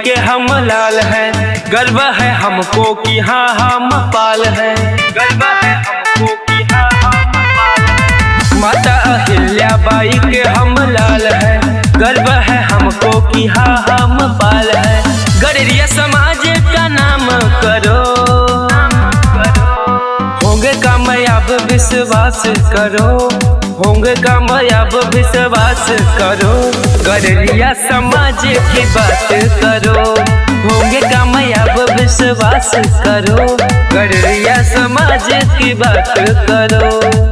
के हम लाल हैं, गर्व है हमको कि हाँ हम पाल हैं। गर्व है हमको कि हाँ हम पाल हैं। माता अहिल्याबाई के हम लाल हैं, गर्व है हमको कि हाँ हम पाल हैं। गडरिया समाज का नाम करो, होंगे कामयाब विश्वास करो, होंगे कामयाब विश्वास करो। गडरिया समाज की बात करो, होंगे कामयाब विश्वास करो। गडरिया समाज की बात करो।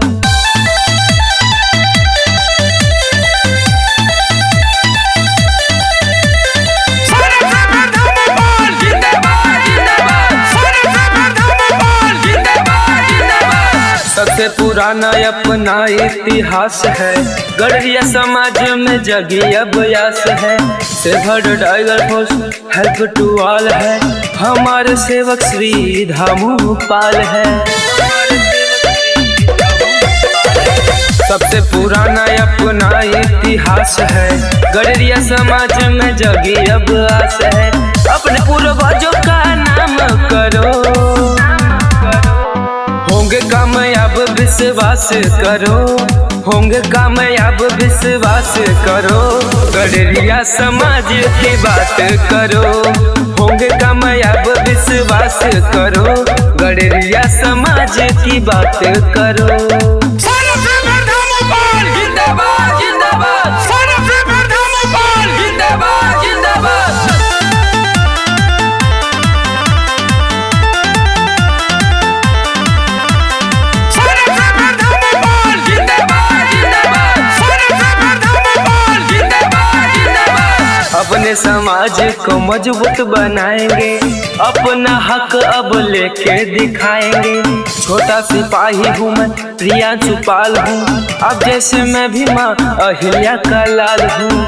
सबसे पुराना अपना इतिहास है, गडरिया समाज में जगी अभ्यास है। सेवर tiger force help to all है, हमारे सेवक श्री धामू पाल है। सबसे पुराना अपना इतिहास है, गडरिया समाज में जगी अभ्यास है। अपने पूर्वजों का नाम करो, होंगे कामयाब विश्वास करो, होंगे कामयाब विश्वास करो। गडरिया समाज की बात करो, होंगे कामयाब विश्वास करो। गडरिया समाज की बात करो। अपने समाज को मजबूत बनाएंगे, अपना हक अब लेके दिखाएंगे। छोटा सिपाही हूँ मैं, प्रियांशु पाल हूँ, अब जैसे मैं भी माँ अहिल्या का लाल हूँ।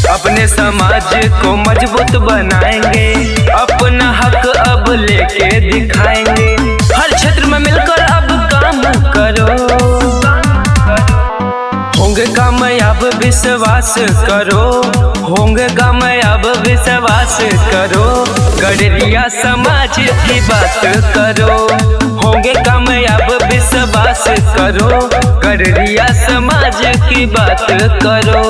अपने समाज को मजबूत बनाएंगे, अपना हक अब लेके दिखाएंगे। हर क्षेत्र में मिलकर अब काम करो, होंगे कामयाब विश्वास करो, होंगे कामयाब विश्वास करो। गडरिया समाज की बात करो, होंगे कामयाब विश्वास करो। गडरिया समाज की बात करो।